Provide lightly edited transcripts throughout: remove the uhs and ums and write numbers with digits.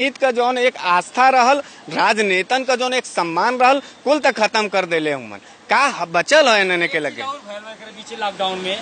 ईद का जौन एक आस्था रहल, राजनेतन का जौन एक सम्मान रहल, कुल तक खत्म कर देले हुमन। का बचल है इन्होंने के लगे पीछे लॉकडाउन में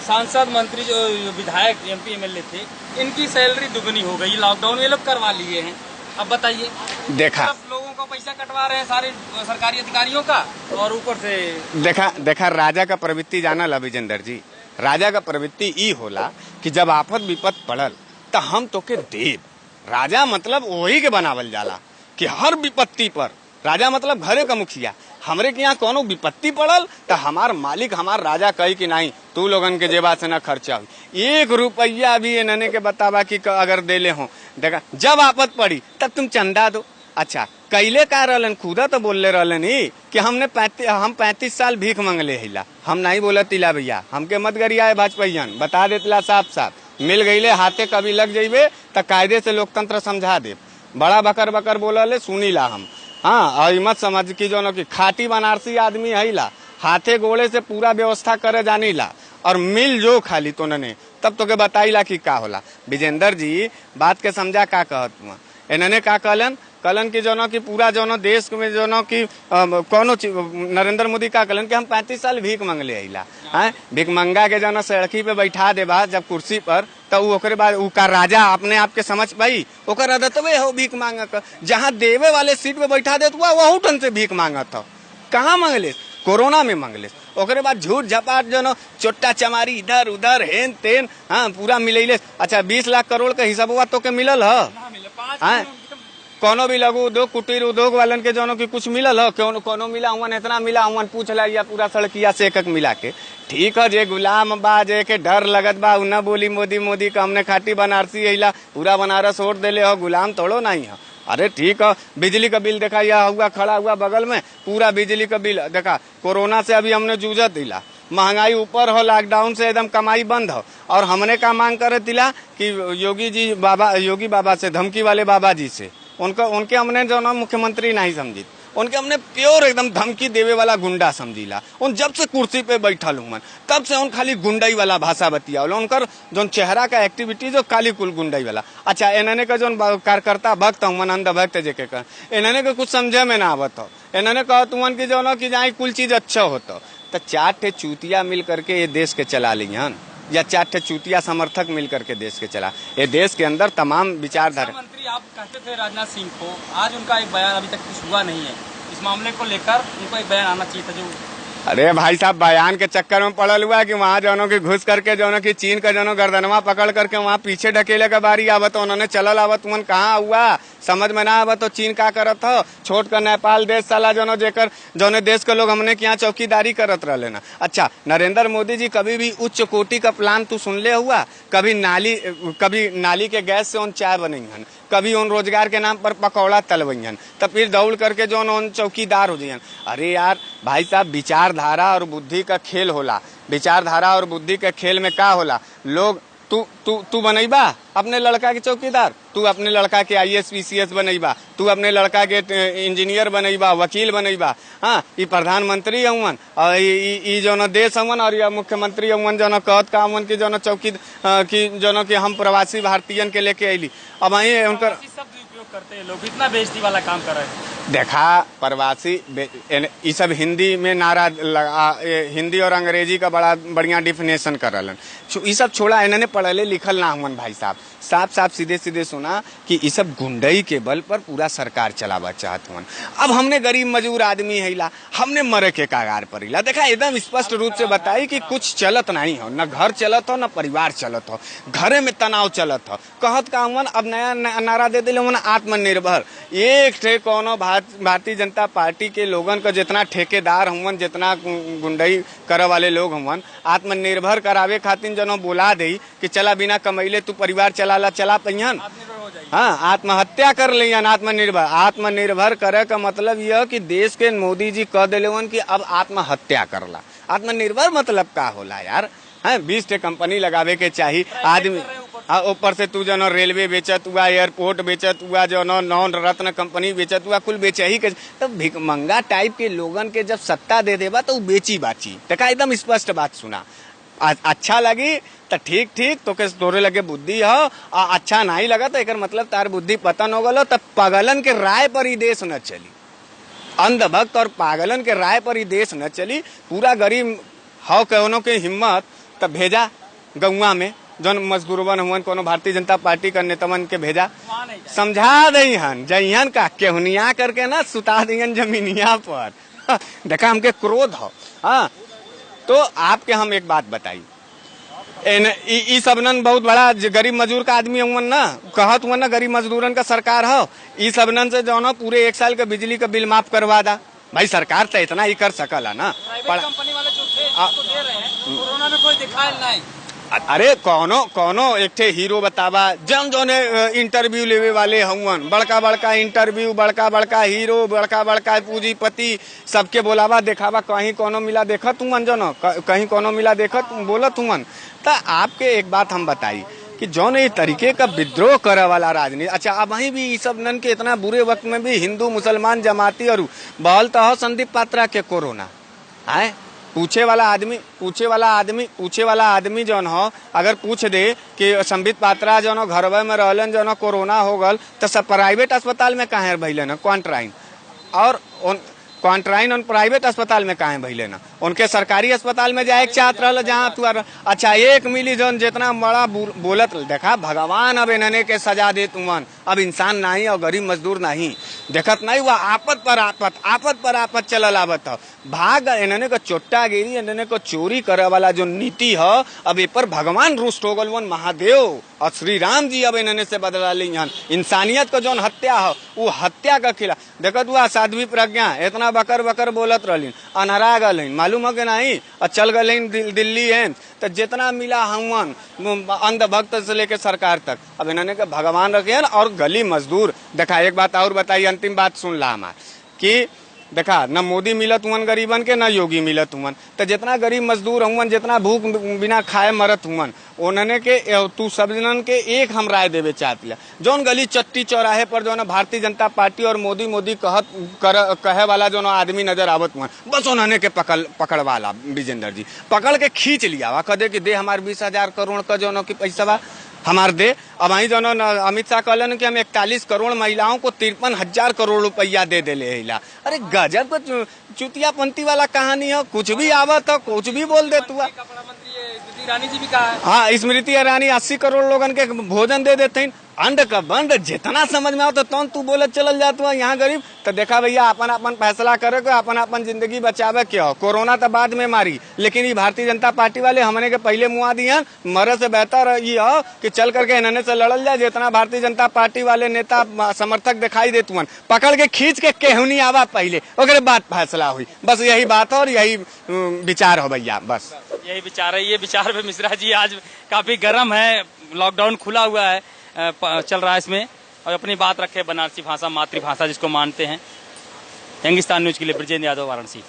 सांसद मंत्री जो विधायक एमपी एमएलए थे, इनकी सैलरी दुगनी हो गई। लॉकडाउन में लोग करवा लिए हैं। अब बताइए, देखा लोगों का पैसा कटवा रहे हैं सारे सरकारी अधिकारियों का, और ऊपर से देखा राजा का प्रवृत्ति जानल अभिजेंद्र जी। राजा का प्रवृत्ति ई होला कि जब आफत विपत पड़ल तो हम तो के देव। राजा मतलब वही के बनावल जाला कि हर विपत्ति पर राजा मतलब घरे का मुखिया। हमरे के यहाँ कोनो विपत्ति पड़ल तो हमार मालिक हमार राजा कही कि नहीं, तू लोगन के जेबा से न खर्चा हुई। 1 रुपया भी इन्होंने के बतावा कि अगर देले हो, देखा जब आफत पड़ी तब तुम चंदा दो। अच्छा कैले का रहलन, खुदा तो बोलले रहलन ही कि हम 35 साल भीख मंगले हिला। हम नहीं बोलत तिला भैया, हमके मत गरिया भाजपाइयन, बता देतला साफ साफ। मिल गईले हाथे कभी लग जाइबे तो कायदे से लोकतंत्र समझा दे। बड़ा बकर बकर बोलले सुनीला हम। हाँ, और मत समझ की जो कि खाटी बनारसी आदमी हैला, हाथे गोड़े से पूरा व्यवस्था करे जानीला और मिल जो खाली तो ने तब तो के बताईला कि का होला। विजेंद्र जी बात के समझा का कहत हुआ। इन्होंने का कलन की जोनो की पूरा जोनो देश में जोनो की कोनो नरेंद्र मोदी का कलन कि हम 35 साल भीख मंगले आइला। हैं, भीख मंगा के जोनो सड़की पे बैठा देबा जब कुर्सी पर, तो ओकरे बाद उ का राजा अपने आप के समझ पाई। ओकर आदतवे हो भीख मांग कर, जहाँ देवे वाले सीट पे बैठा देत हुआ वहू टन से भीख मांगत हो। कहाँ मंगले? कोरोना में मंगले। ओकरे बाद झूठ झपाट जो चोट्टा चमारी इधर उधर हेन तेन, हाँ पूरा मिलैले। अच्छा 20 लाख करोड़ का हिसाब तो के मिलल है? कोनो भी लघु उद्योग कुटीर उद्योग वालन के जोनो की कुछ मिलल हो? कोनो मिला हुआ इतना मिला हुआ पूछ ला या पूरा सड़किया से एक मिला के। ठीक है, जे गुलाम बा जे के डर लगत बा न बोली मोदी मोदी का हमने खाटी बनारसी अइला पूरा बनारस वोट देले हो, गुलाम तोड़ो नहीं है। अरे ठीक है, बिजली का बिल देखा या हुआ खड़ा हुआ बगल में, पूरा बिजली का बिल देखा। कोरोना से अभी हमने जूझत दिला, महंगाई ऊपर हो, लॉकडाउन से एकदम कमाई बंद हो, और हमने का मांग करे दिला कि योगी बाबा से, धमकी वाले बाबा जी से, उनके हमने जो ना मुख्यमंत्री नहीं समझी, उनके हमने प्योर एकदम धमकी देवे वाला गुंडा समझीला। उन जब से कुर्सी पे बैठल हूँ तब से उन खाली गुंडाई वाला भाषा बतिया, उनकर जो चेहरा का एक्टिविटी जो खाली कुल गुंडाई वाला। अच्छा इन्होंने का जो कार्यकर्ता भक्त हूँ, अंध भक्त जेके कर, इन्होंने के कुछ समझे में ना आवत हो। इन्होंने कहा तुमन की जो ना कि जहाँ कुल चीज अच्छा होता, तो 4 ठे चूतिया मिल करके ये देश के चला ली हन, या 4 ठे चूतिया समर्थक मिल करके देश के चला। ये देश के अंदर तमाम विचारधारा। मंत्री आप कहते थे राजनाथ सिंह को, आज उनका एक बयान अभी तक कुछ हुआ नहीं है। इस मामले को लेकर उनको एक बयान आना चाहिए था जो। अरे भाई साहब, बयान के चक्कर में पड़ल हुआ कि वहाँ जोनों की घुस करके जोनों की चीन का जोनों गर्दनवा पकड़ करके वहाँ पीछे ढकेले का बारी आवत, उन्होंने चलल आवत, तुमन कहाँ हुआ समझ में ना आवत। तो चीन का करत हो, छोट कर नेपाल देश साला जोनो जेकर जोने देश के लोग हमने यहाँ चौकीदारी करत रहे ना। अच्छा नरेंद्र मोदी जी कभी भी उच्च कोटि का प्लान तू सुन ले हुआ? कभी नाली के गैस से उन चाय बनईहन, कभी उन रोजगार के नाम पर पकौड़ा तलवईहन, तब फिर दौड़ करके जो उन चौकीदार हो जाइन। अरे यार भाई साहब, विचारधारा और बुद्धि का खेल होला। विचारधारा और बुद्धि के खेल में का होला? लोग तू बनईबा अपने लड़का के चौकीदार, तू अपने लड़का के IAS PCS बनईबा, तू अपने लड़का के इंजीनियर बनईबा, वकील बनईबा। हाँ, ये प्रधानमंत्री हवन और ये जो देश हवन और यह मुख्यमंत्री हवन जो कहत का हवन की जो चौकी की जो कि हम प्रवासी भारतीयन के लेके अली। अब वही उनका उपयोग करते हैं लोग, इतना बेइज्जती वाला काम कर रहे हैं। देखा प्रवासी ये सब हिंदी में नारा हिंदी और अंग्रेजी का बड़ा बढ़िया डिफिनेशन कर रहा। ये सब छोड़ा, इन्होंने पढ़ले लिखल ना हुआ भाई साहब। साफ सीधे सुना कि ये सब गुंडई के बल पर पूरा सरकार चलावा चाहत हुआ। अब हमने गरीब मजदूर आदमी हैला, हमने मरे के कागार पर हिला। देखा एकदम स्पष्ट रूप से बताई कि कुछ चलत नहीं हो, न घर चलत हो न परिवार चलत हो, घरे में तनाव चलत हो। कहत का हुआ अब नया नारा दे दिले हुआ आत्मनिर्भर। एक ठे कोनो भारतीय जनता पार्टी के लोगन का जितना ठेकेदार हुवन, जितना गुंडई करे वाले लोग हुवन, आत्मनिर्भर करावे खातिर जनो बोला दे कि चला बिना कमैले तू परिवार चला पहियन। हाँ, आत्महत्या कर लियन। आत्मनिर्भर करे का मतलब यह कि देश के मोदी जी कह दिले कि अब आत्महत्या करला। आत्मनिर्भर मतलब का होला यार? है 20 ठे कंपनी लगावे के चाहिए आदमी। हाँ, ऊपर से तू जो रेलवे बेचत हुआ, एयरपोर्ट बेचत हुआ, जो नॉन रत्न कंपनी बेचत हुआ, कुल बेचे ही के। तो भिखमंगा टाइप के लोगन के जब सत्ता दे देबा तो बेची बाची। देखा एकदम स्पष्ट बात सुना। अच्छा लगी तो ठीक ठीक तो के तोरे लगे बुद्धि हो, अच्छा नहीं लगा तो एकर मतलब तार बुद्धि पतन हो गलो। तब पागलन के राय पर ही देश न चली, अंधभक्त और पागलन के राय पर ही देश न चली। पूरा गरीब हो कौनो के हिम्मत तब भेजा गौवा में जौन मजदूरवन हुआ कोनो भारतीय जनता पार्टी का नेतावन के भेजा, समझा दईहन जइहन का केहुनिया करके ना सुता दिहन जमीनिया पर। देखा हमके क्रोध हो। हाँ तो आपके हम एक बात बताई, ई सबनन बहुत बड़ा गरीब मजदूर का आदमी हुआ ना, कहत हुआ ना गरीब मजदूरन का सरकार हो, ई सबनन से जो ना पूरे 1 साल का बिजली का बिल माफ करवा दा। भाई सरकार तो इतना ही कर सकला ना। कंपनी वाले जो थे उसको दे रहे हैं, कोरोना में कोई दिखाई नहीं। अरे कौनो एक ठे हीरो बतावा जन जोने इंटरव्यू लेवे वाले हुवन, बड़का बड़का इंटरव्यू, बड़का बड़का हीरो, बड़का बड़का पूंजीपति सबके बोलावा देखावा, कहीं कोनो मिला देखत हुवन जनो, कहीं कोनो मिला देखत बोलत हुवन। तो आपके एक बात हम बताई कि जौन ये तरीके का विद्रोह करे वाला राजनीति, अच्छा अब वहीं भी इस सब नन के इतना बुरे वक्त में भी हिंदू मुसलमान जमाती और बहल तो संदीप पात्रा के कोरोना है। पूछे वाला आदमी जौन हो अगर पूछ दे कि संबित पात्रा जौन हो घरवे में रहलन जौन कोरोना हो गल तो सब प्राइवेट अस्पताल में काहे भइलन क्वारंटाइन, और क्वारंटाइन उन प्राइवेट अस्पताल में काहे भइले ना, उनके सरकारी अस्पताल में जाए चाहत रहा जहाँ तू। अच्छा 1 मिली जौन जितना बड़ा बोलत देखा भगवान अब इन्हने के सजा दे तुमन, अब इंसान नहीं और गरीब मजदूर नहीं देखत नहीं हुआ, आपत पर आफत चलल आवत हो। भाग इन्हने को चोट्टा गिरी, इन्हने को चोरी करे वाला जो नीति हो अब ए पर भगवान रुष्ट हो गल, महादेव और श्री राम जी अब इन्हने से बदला ली। इंसानियत को जौन हत्या हो वो हत्या का खिला देखत हुआ। साध्वी प्रज्ञा इतना बकर बोलत रहलीन, अनहरा गलीन मालूम हो के नहीं, और चल गलीन दिल्ली है तो जितना मिला हुवन अंधभक्त से लेके सरकार तक अब इन्होंने के भगवान रखे। और गली मजदूर देखा, एक बात और बताई, अंतिम बात सुन ला हमार कि देखा न मोदी मिलत हुवन गरीबन के, न योगी मिलत हुवन, तो जितना गरीब मजदूर हुवन, जितना भूख बिना खाए मरत हुवन, उन्होंने के तू सब जनन के एक हम राय देवे चाहती है। जौन गली चट्टी चौराहे पर जो है भारतीय जनता पार्टी और मोदी कहे वाला जो आदमी नजर आवत हुआ, बस उन्होंने के पकड़ वाला विजेंद्र जी पकड़ के खींच लिया, कदे कि दे हमारे 20,000 करोड़ का जो की पैसा हमार दे। अब वही जो अमित शाह कहलन कि हम 41 करोड़ महिलाओं को 53,000 करोड़ रुपया दे देले हिला। अरे गजब को चुतियापंथी वाला कहानी हो, कुछ भी आवत हो कुछ भी बोल दे तू। ईरानी जी भी कहा है। हाँ स्मृति ईरानी 80 करोड़ लोगन के भोजन दे देते हैं, अंड का बंद जितना समझ में आओ तो तुम तू बोले चल जात हुआ यहाँ गरीब। तो देखा भैया अपन फैसला करे को, अपन जिंदगी बचावे के हो। कोरोना तो बाद में मारी, लेकिन ये भारतीय जनता पार्टी वाले हमने के पहले मुआ दिया। मरे से बेहतर ये हो कि चल करके इन्होंने से लड़ल जाए। जितना भारतीय जनता पार्टी वाले नेता समर्थक दिखाई देते हुआ पकड़ के खींच के केहुनी आवा पहले, ओकरे बाद फैसला हुई। बस यही बात हो और यही विचार हो भैया, बस यही विचार है। ये विचार पे मिश्रा जी आज काफी गर्म है, लॉकडाउन खुला हुआ है, चल रहा है इसमें, और अपनी बात रखे बनारसी भाषा मातृभाषा जिसको मानते हैं। हिंदुस्तान न्यूज के लिए ब्रजेंद्र यादव, वाराणसी।